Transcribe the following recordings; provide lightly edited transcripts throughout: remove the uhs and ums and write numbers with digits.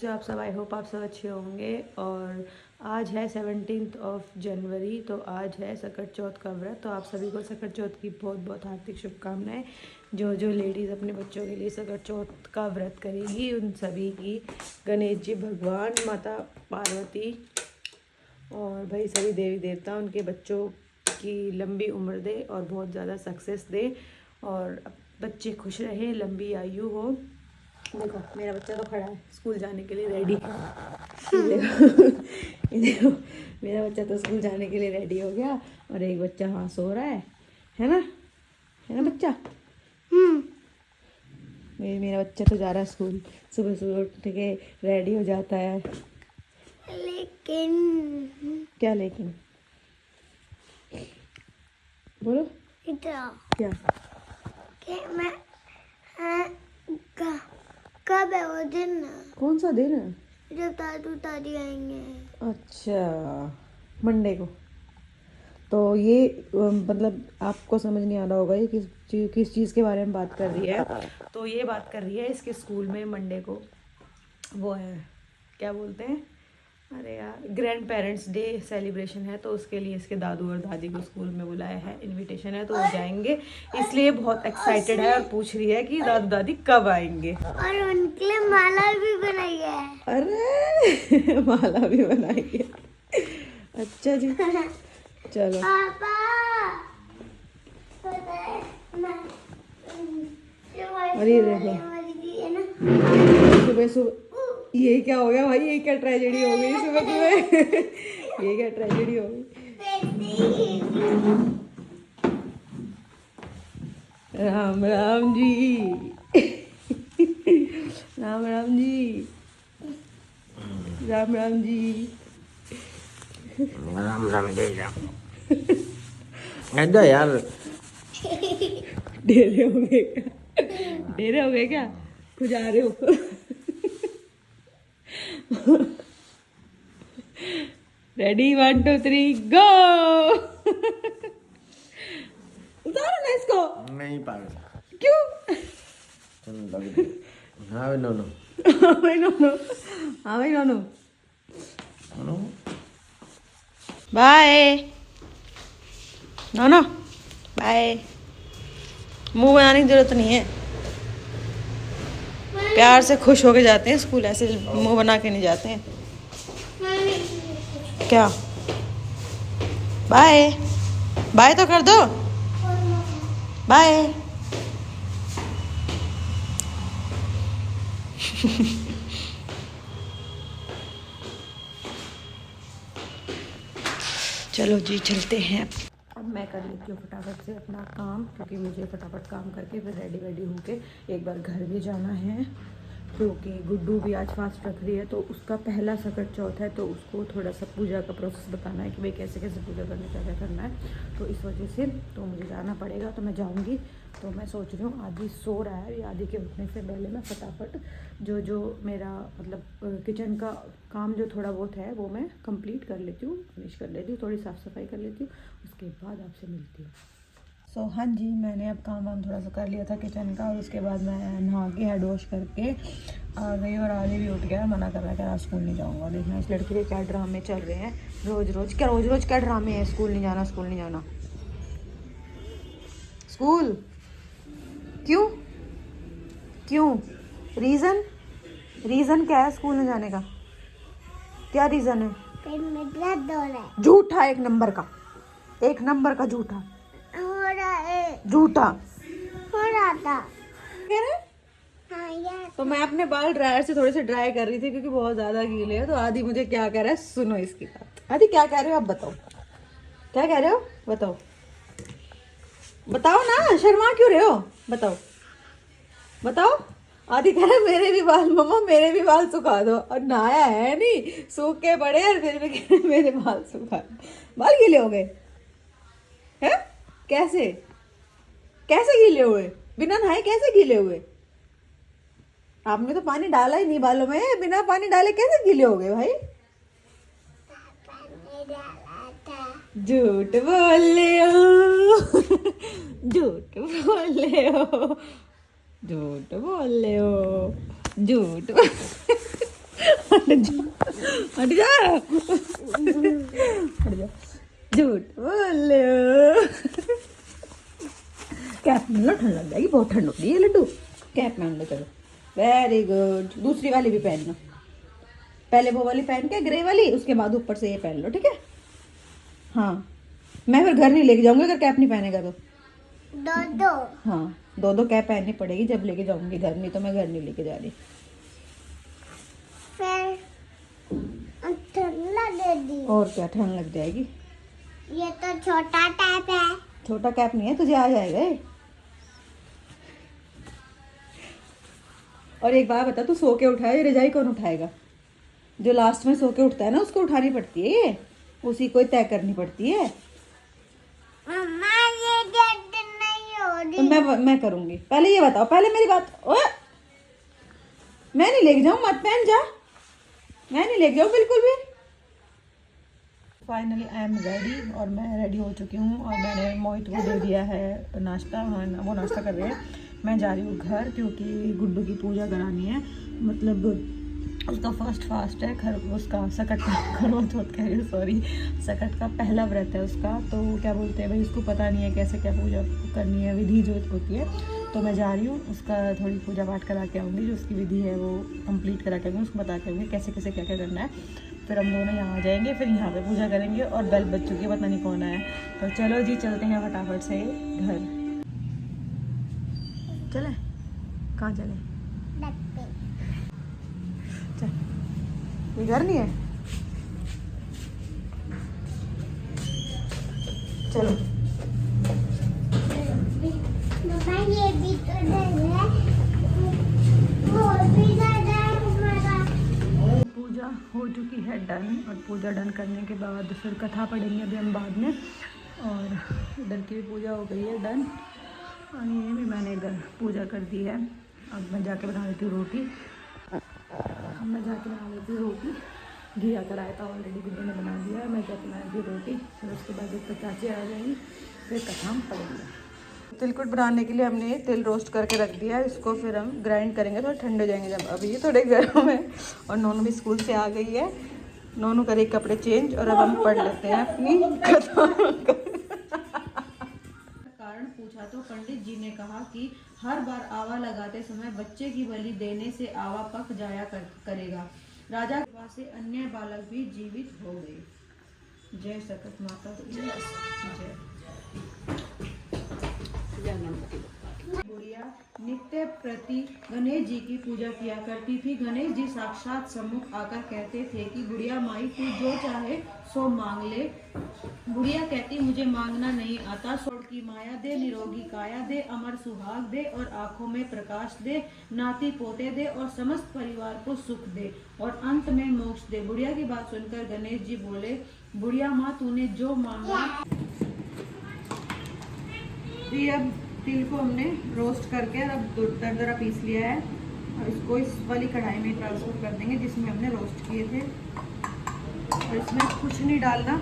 कैसे हो आप सब। आई होप आप सब अच्छे होंगे। और आज है 17 जनवरी, तो आज है सकट चौथ का व्रत। तो आप सभी को सकट चौथ की बहुत बहुत हार्दिक शुभकामनाएं। जो जो लेडीज़ अपने बच्चों के लिए सकट चौथ का व्रत करेगी उन सभी की गणेश जी भगवान, माता पार्वती और भाई सभी देवी देवता उनके बच्चों की लंबी उम्र दे और बहुत ज़्यादा सक्सेस दे और बच्चे खुश रहे, लंबी आयु हो। देखो मेरा बच्चा तो खड़ा है स्कूल जाने के लिए रेडी। देखो मेरा बच्चा तो स्कूल जाने के लिए रेडी हो गया और एक बच्चा वहाँ सो रहा है ना, है ना बच्चा। मेरा बच्चा तो जा रहा है स्कूल, सुबह सुबह उठ के रेडी हो जाता है। लेकिन क्या लेकिन? बोलो क्या? कि मैं कब है वो दिन? कौन सा दिन है? जब दादू दादी आएंगे। अच्छा, मंडे को। तो ये मतलब आपको समझ नहीं आ रहा होगा ये किस चीज़ के बारे में बात कर रही है। तो ये बात कर रही है इसके स्कूल में मंडे को वो है, क्या बोलते हैं, अरे यार, ग्रैंड पेरेंट्स डे सेलिब्रेशन है। तो उसके लिए इसके दादू और दादी को स्कूल में बुलाया है, इनविटेशन है, तो वो जाएंगे। इसलिए बहुत एक्साइटेड है और पूछ रही है कि दादू दादी कब आएंगे। और उनके लिए माला भी बनाई है। अरे माला भी बनाई है, अच्छा जी। चलो पापा और ये देखो सुबह सुबह ये क्या हो गया भाई, ये क्या ट्रेजेडी हो गई सुबह सुबह। ये क्या ट्रेजेडी हो गई। राम राम जी, राम राम जी, राम राम जी, राम राम जय राम। ऐसा यार डेरे हो गए क्या? डेरे हो गए क्या? कुछ जा रहे हो? रेडी 1 2 3 गो। उतारो ना इसको। नहीं पागल क्यों? चल लग दे। हाँ भाई नो नो हाँ भाई नोनो, हाँ भाई no no. No bye no no, bye. मुंह बनाने की जरूरत नहीं है, प्यार से खुश होके जाते हैं स्कूल, ऐसे मुंह बना के नहीं जाते हैं। क्या? बाय बाय तो कर दो, बाय। चलो जी चलते हैं। अब मैं कर लेती हूँ फटाफट से अपना काम, क्योंकि मुझे फटाफट काम करके फिर रेडी वेडी होके एक बार घर भी जाना है, क्योंकि गुड्डू भी आज फास्ट रख रही है। तो उसका पहला सकट चौथ है, तो उसको थोड़ा सा पूजा का प्रोसेस बताना है कि भाई कैसे कैसे पूजा करनी, क्या क्या करना है। तो इस वजह से तो मुझे जाना पड़ेगा, तो मैं जाऊँगी। तो मैं सोच रही हूँ आदि सो रहा है, आदि के उठने से पहले मैं फटाफट जो मेरा मतलब किचन का काम जो थोड़ा बहुत है वो मैं कंप्लीट कर लेती हूँ, फिनिश कर लेती हूँ, थोड़ी साफ़ सफाई कर लेती हूँ, उसके बाद आपसे मिलती हूँ। सो हाँ जी, मैंने अब काम वाम थोड़ा सा कर लिया था किचन का, और उसके बाद मैं नहा के हेड वॉश करके आ गई। और आदि भी उठ गया, मना कर रहा है कि आज स्कूल नहीं जाऊँगा। देखना इस लड़के के क्या ड्रामे चल रहे हैं, रोज़ रोज़ क्या ड्रामे हैं। स्कूल नहीं जाना, स्कूल नहीं जाना, स्कूल क्यों क्यों? रीज़न क्या है स्कूल नहीं जाने का? क्या रीज़न है? झूठा, एक नंबर का झूठा, झूठा हो रहा था। कह रहे? हाँ यार, तो मैं अपने बाल ड्रायर से थोड़े से ड्राई कर रही थी क्योंकि बहुत ज़्यादा गीले हैं। तो आदि मुझे क्या कह रहा है, सुनो इसकी बात। आदि क्या कह रहे हो आप बताओ, क्या कह रहे हो बताओ, बताओ ना, शर्मा क्यों रहे हो, बताओ बताओ। आदि कह रहा है मेरे भी बाल मम्मा, मेरे भी बाल सुखा दो। और नहाया है नहीं, सूखे पड़े और फिर भी कह रहे मेरे बाल सुखा दो। बाल गीले हो गए हैं? कैसे कैसे गीले हुए? बिना नहाए कैसे गीले हुए? आपने तो पानी डाला ही नहीं बालों में, बिना पानी डाले कैसे गीले हो गए भाई? झूठ बोल रहे हो, झूठ बोल रहे हो, झूठ बोल रहे हो, झूठ हट जा झूठ बोल कैप पहन लो, ठंड लग जाएगी, बहुत ठंड होती है लड्डू। कैप पहन लो, चलो वेरी गुड। दूसरी वाली भी पहन लो, पहले वो वाली पहन के ग्रे वाली, उसके बाद ऊपर से ये पहन लो, ठीक है। हाँ मैं फिर घर नहीं लेके जाऊंगी अगर कैप नहीं पहनेगा तो। दो हाँ दो कैप पहननी पड़ेगी जब लेके जाऊंगी घर, नहीं तो मैं घर नहीं लेके जा रही। फिर ठंड लगेगी। और क्या, ठंड लग जाएगी। ये तो छोटा टैप है। छोटा कैप नहीं है, तुझे आ जाएगा ये। और एक बात बता, तू सो के उठाए, ये रजाई कौन उठाएगा? जो लास्ट में सो के उठता है ना उसको उठानी पड़ती है ये, उसी को ही तय करनी पड़ती है। मम्मा ये जल्दी नहीं हो रही। तो मैं करूंगी। पहले ये बताओ, पहले मेरी बात। ओए मैं नहीं लेके जाऊँ, मत पहन जा, मैं नहीं लेके जाऊँ बिल्कुल भी। फाइनली आई एम रेडी, और मैं रेडी हो चुकी हूँ और मैंने मोहित को दे दिया है नाश्ता। हाँ वो नाश्ता कर रहे हैं। मैं जा रही हूँ घर क्योंकि गुड्डू की पूजा करानी है, मतलब उसका फर्स्ट फास्ट है, उसका सकट का करवा चौथ कह रही हूँ, सॉरी, सकट का पहला व्रत है उसका। तो क्या बोलते हैं भाई, उसको पता नहीं है कैसे क्या पूजा करनी है, विधि जो होती है। तो मैं जा रही हूँ, उसका थोड़ी पूजा पाठ करा के आऊँगी, जो उसकी विधि है वो कंप्लीट करा के आऊँगी, उसको बता के आऊँगी कैसे कैसे क्या क्या करना है। फिर हम दोनों यहाँ आ जाएंगे, फिर यहाँ पे पूजा करेंगे और बेल बज चुकी है, पता नहीं कौन आया। तो चलो जी चलते हैं फटाफट से घर। चले कहाँ चले? चल, ये घर नहीं है, चलो। मम्मा ये भी तो डर है, वो भी डर है हमारा। पूजा हो चुकी है डन, और पूजा डन करने के बाद फिर कथा पढ़ेंगे अभी हम बाद में। और इधर की भी पूजा हो गई है डन, और ये भी मैंने इधर पूजा कर दी है। अब मैं जाके बना लेती हूँ रोटी, मैं जाके बना लेती हूँ रोटी। घी आकर आया था ऑलरेडी, गुड्डू ने बना दिया है, मैं जाके बना दी रोटी। फिर उसके बाद जब तक चाची आ जाएंगी फिर कथा हम पढ़ेंगे। तिलकुट बनाने के लिए हमने तिल रोस्ट करके रख दिया है, इसको फिर हम ग्राइंड करेंगे, थोड़ा ठंडे हो जाएंगे जब। अभी ये थोड़े गर्म है। और नोनू भी स्कूल से आ गई है, नोनू करे कपड़े चेंज, और अब हम पढ़ लेते हैं अपनी कथा। कारण पूछा तो पंडित जी ने कहा कि हर बार आवा लगाते समय बच्चे की बलि देने से आवा पक जाया करेगा। राजा के पास से अन्य बालक भी जीवित हो गए। जय सकत माता जय। गुड़िया नित्य प्रति गणेश जी की पूजा किया करती थी। गणेश जी साक्षात सम्मुख आकर कहते थे कि गुड़िया माई तू जो चाहे सो मांग ले। गुड़िया कहती मुझे मांगना नहीं आता, सोड़ की माया दे, निरोगी काया दे, अमर सुहाग दे और आंखों में प्रकाश दे, नाती पोते दे और समस्त परिवार को सुख दे और अंत में मोक्ष दे। गुड़िया की बात सुनकर गणेश जी बोले, बुढ़िया माँ तूने जो मांगा। अब तिल को हमने रोस्ट करके अब दरदरा पीस लिया है, और इसको इस वाली कढ़ाई में ट्रांसफर कर देंगे जिसमें हमने रोस्ट किए थे। और इसमें कुछ नहीं डालना,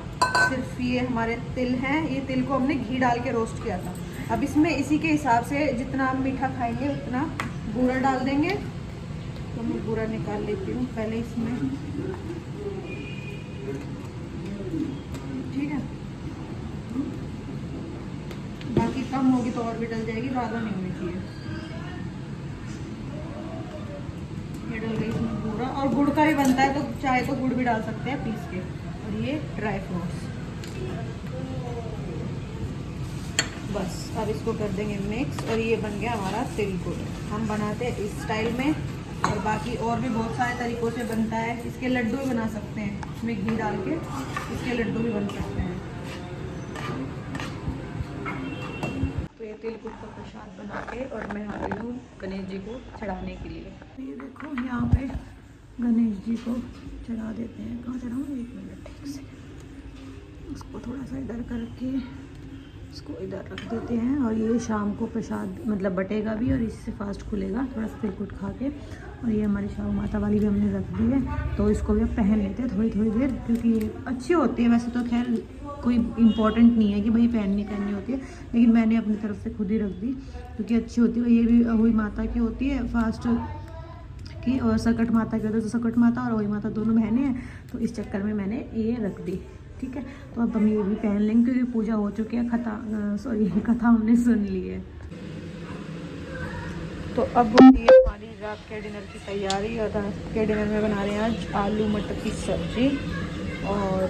सिर्फ ये हमारे तिल हैं, ये तिल को हमने घी डाल के रोस्ट किया था। अब इसमें इसी के हिसाब से जितना आप मीठा खाएंगे उतना बूरा डाल देंगे। तो मैं बूरा निकाल लेती हूँ पहले इसमें, ठीक है। बाकी कम होगी तो और भी डल जाएगी, ज़्यादा नहीं होनी चाहिए। ये डल गई इसमें बूरा, और गुड़ का भी बनता है, तो चाहे तो गुड़ भी डाल सकते हैं पीस के। और ये ड्राई फ्रूट्स, बस अब इसको कर देंगे मिक्स, और ये बन गया हमारा तिलकुट। हम बनाते हैं इस स्टाइल में, और बाकी और भी बहुत सारे तरीक़ों से बनता है। इसके लड्डू भी बना सकते हैं, इसमें घी डाल के इसके लड्डू भी बन सकते हैं। तो ये तिलकुट का प्रसाद बना के और मैं आ गई हूँ गणेश जी को चढ़ाने के लिए। ये देखो यहाँ पे गणेश जी को चढ़ा देते हैं। कहाँ चढ़ाऊँ? 1 मिनट, ठीक से उसको थोड़ा सा इधर करके इसको इधर रख देते हैं। और ये शाम को प्रसाद मतलब बटेगा भी, और इससे फास्ट खुलेगा थोड़ा सा तिलकुट खा के। और ये हमारी शाहू माता वाली भी हमने रख दी है, तो इसको भी अब पहन लेते हैं थोड़ी थोड़ी देर, क्योंकि ये अच्छी होती है। वैसे तो खैर कोई इम्पोर्टेंट नहीं है कि भाई पहननी होती है, लेकिन मैंने अपनी तरफ से खुद ही रख दी क्योंकि अच्छी होती है। ये भी हुई माता की होती है फास्ट थी, और सकट माता कहते तो सकट माता और वही माता दोनों बहनें हैं, तो इस चक्कर में मैंने ये रख दी। ठीक है, तो अब हम ये भी पहन लेंगे क्योंकि पूजा हो चुकी है, कथा हमने सुन ली है। तो अब होती है हमारी रात के डिनर की तैयारी, और रात के डिनर में बना रहे हैं आज आलू मटर की सब्जी और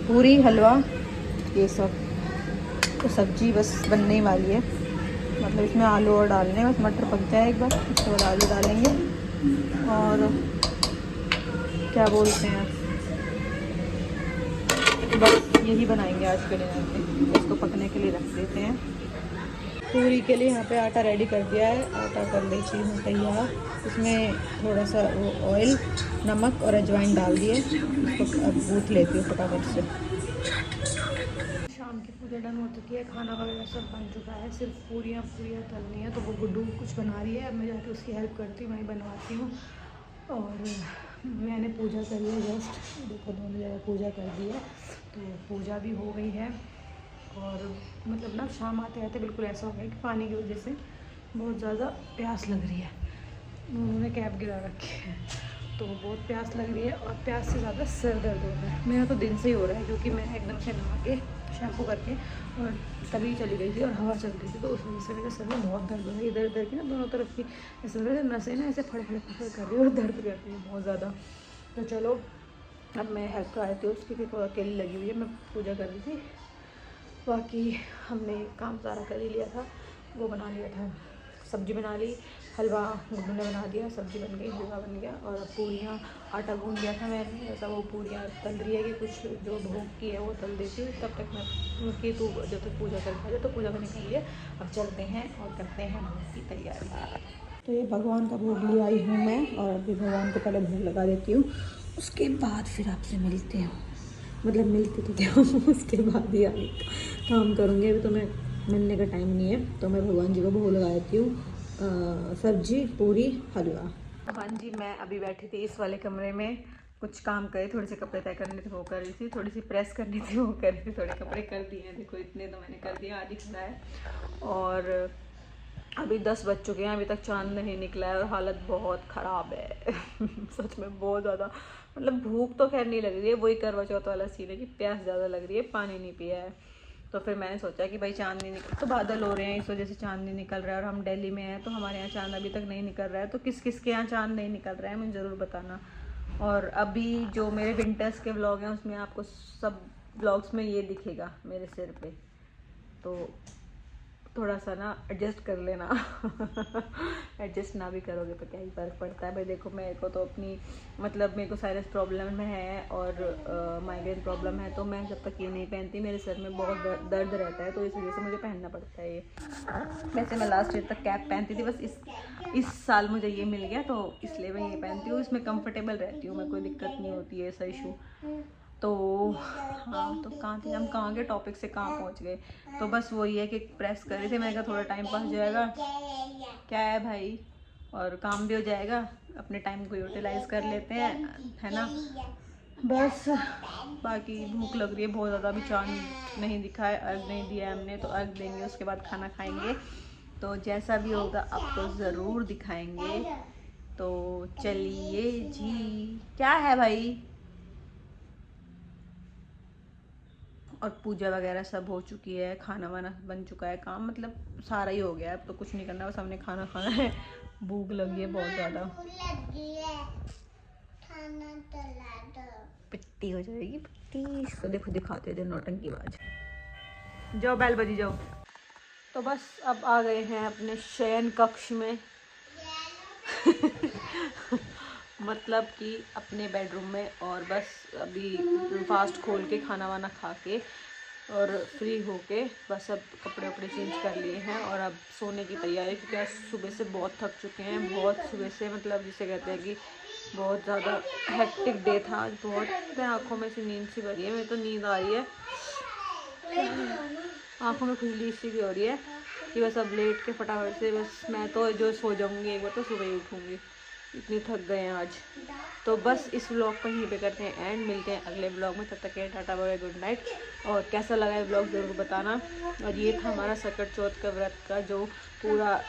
पूरी हलवा ये सब। तो सब्जी बस बनने ही वाली है, मतलब इसमें आलू और डालने हैं, बस मटर पक जाए एक बार, उसके बाद आलू डालेंगे और क्या बोलते हैं बस यही बनाएंगे आज के डिनर में। इसको पकने के लिए रख देते हैं। पूरी के लिए यहाँ पे आटा रेडी कर दिया है, आटा कर लीजिए हूँ तैयार। इसमें थोड़ा सा वो ऑयल, नमक और अजवाइन डाल दिए, इसको अब गूँथ लेती हूँ फटाफट से। शाम की पूजा डन हो चुकी है, खाना वगैरह सब बन चुका है, सिर्फ पूरियाँ तलनी है। तो वो गुड्डू कुछ बना रही है, अब मैं जाके उसकी हेल्प करती हूँ, मैं बनवाती हूँ। और मैंने पूजा करी है जस्ट, देखो दोनों जगह पूजा कर दी है, तो पूजा भी हो गई है। और मतलब ना शाम आते आते बिल्कुल ऐसा हो गया कि पानी की वजह से बहुत ज़्यादा प्यास लग रही है। उन्होंने कैप गिरा रखी है तो बहुत प्यास लग रही है, और प्यास से ज़्यादा सर दर्द हो रहा है। मेरा तो दिन से ही हो रहा है क्योंकि मैं एकदम से नहा के शैम्पू करके और तभी चली गई थी और हवा चल रही थी, तो उस वजह से मेरे सर में बहुत दर्द हो रहा है। इधर उधर की ना दोनों तरफ की ऐसे लग रहा है नसें ना ऐसे फड़ कर रही है और दर्द कर रही है बहुत ज़्यादा। तो चलो अब मैं हेल्प कर रही थी उसकी, थोड़ा अकेली लगी हुई है, मैं पूजा कर रही थी। बाकी हमने काम सारा कर ही लिया था, वो बना लिया था, सब्ज़ी बना ली, हलवा गुड्डू ने बना दिया, सब्ज़ी बन गई, हलवा बन गया, और पूरियाँ आटा गूँध दिया था मैंने, ऐसा वो पूरियाँ तल रही है कि कुछ जो भोग की है वो तल देती हूँ, तब तक मैं कि तू जब तक पूजा कर पाए। तो पूजा करने के लिए अब चलते हैं और करते हैं भोग की तैयारी। तो ये भगवान का भोग ले आई हूँ मैं, और अभी भगवान को पहले भोग लगा देती हूँ, उसके बाद फिर आपसे मिलते हूँ। मतलब मिलती तो क्या उसके बाद ही आगे काम करूँगी, अभी तो मैं मिलने का टाइम नहीं है। तो मैं भगवान जी को भोग लगा देती हूँ, सब्जी पूरी हलवा। हाँ जी, मैं अभी बैठी थी इस वाले कमरे में, कुछ काम करे, थोड़े से कपड़े तय करने थे वो कर रही थी, थोड़ी सी प्रेस करनी थी वो कर रही थी, थोड़े कपड़े कर दिए हैं, देखो इतने तो मैंने कर दिए, आज ही खड़ा है। और अभी 10 बज चुके हैं, अभी तक चांद नहीं निकला है और हालत बहुत ख़राब है सच में बहुत ज़्यादा, मतलब भूख तो खैर नहीं लग रही है, वही करवा चौथ वाला सीन है कि प्यास ज़्यादा लग रही है, पानी नहीं पिया है। तो फिर मैंने सोचा कि भाई चांद नहीं निकल, तो बादल हो रहे हैं इस वजह से चांद नहीं निकल रहा है, और हम दिल्ली में हैं तो हमारे यहाँ चांद अभी तक नहीं निकल रहा है। तो किस किस के यहाँ चांद नहीं निकल रहा है मुझे ज़रूर बताना। और अभी जो मेरे विंटर्स के व्लॉग हैं उसमें आपको सब व्लॉग्स में ये दिखेगा मेरे सिर पे, तो थोड़ा सा ना एडजस्ट कर लेना एडजस्ट ना भी करोगे तो क्या ही फ़र्क पड़ता है भाई। देखो मेरे को तो अपनी मतलब मेरे को साइनस प्रॉब्लम है और माइग्रेन प्रॉब्लम है, तो मैं जब तक ये नहीं पहनती मेरे सर में बहुत दर्द रहता है, तो इस वजह से मुझे पहनना पड़ता है ये। वैसे मैं लास्ट ईयर तक कैप पहनती थी, बस इस साल मुझे ये मिल गया तो इसलिए मैं ये पहनती हूँ, इसमें कंफर्टेबल रहती हूँ मैं, कोई दिक्कत नहीं होती है, ऐसा इशू। तो हाँ, तो कहाँ थे हम, कहाँ के टॉपिक से कहाँ पहुँच गए। तो बस वही है कि प्रेस कर रही थी, मैंने कहा थोड़ा टाइम पास हो जाएगा, क्या है भाई, और काम भी हो जाएगा, अपने टाइम को यूटिलाइज कर लेते हैं, है ना। बस बाकी भूख लग रही है बहुत ज़्यादा, अभी चांद नहीं दिखा है, अर्घ नहीं दिया हमने, तो अर्घ देंगे उसके बाद खाना खाएंगे, तो जैसा भी होगा आपको ज़रूर दिखाएंगे। तो चलिए जी, क्या है भाई। और पूजा वगैरह सब हो चुकी है, खाना वाना बन चुका है, काम मतलब सारा ही हो गया है, अब तो कुछ नहीं करना, बस हमने खाना खाना है, भूख लगी है बहुत ज़्यादा, पिट्टी हो जाएगी पिट्टी। इसको देखो दिखाते थे नौटंकी बाज, जाओ बैल बजी जाओ। तो बस अब आ गए हैं अपने शयन कक्ष में मतलब कि अपने बेडरूम में, और बस अभी फास्ट खोल के खाना वाना खा के और फ्री होके बस अब कपड़े वपड़े चेंज कर लिए हैं, और अब सोने की तैयारी, क्योंकि आज सुबह से बहुत थक चुके हैं, बहुत सुबह से, मतलब जिसे कहते हैं कि बहुत ज़्यादा हेक्टिक डे था आज, बहुत आँखों में से नींद सी भरी है, मेरी तो नींद आ रही है, आँखों में खुजली सी भी हो रही है कि बस अब लेट के फटाफट से बस मैं तो जो सो जाऊँगी एक बार, तो सुबह ही उठूँगी, इतनी थक गए हैं आज। तो बस इस व्लॉग को यहीं पे करते हैं एंड, मिलते हैं अगले व्लॉग में, तब तक के टाटा बाय गुड नाइट। और कैसा लगा है व्लॉग ज़रूर बताना। और ये था हमारा सकट चौथ का व्रत का जो पूरा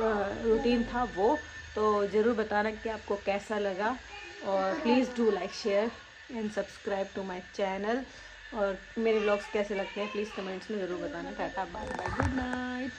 रूटीन था वो, तो ज़रूर बताना कि आपको कैसा लगा, और please do like, share and subscribe to my channel. और मेरे व्लॉग्स कैसे लगते हैं प्लीज़ कमेंट्स में ज़रूर बताना। Tata, bye bye, good night.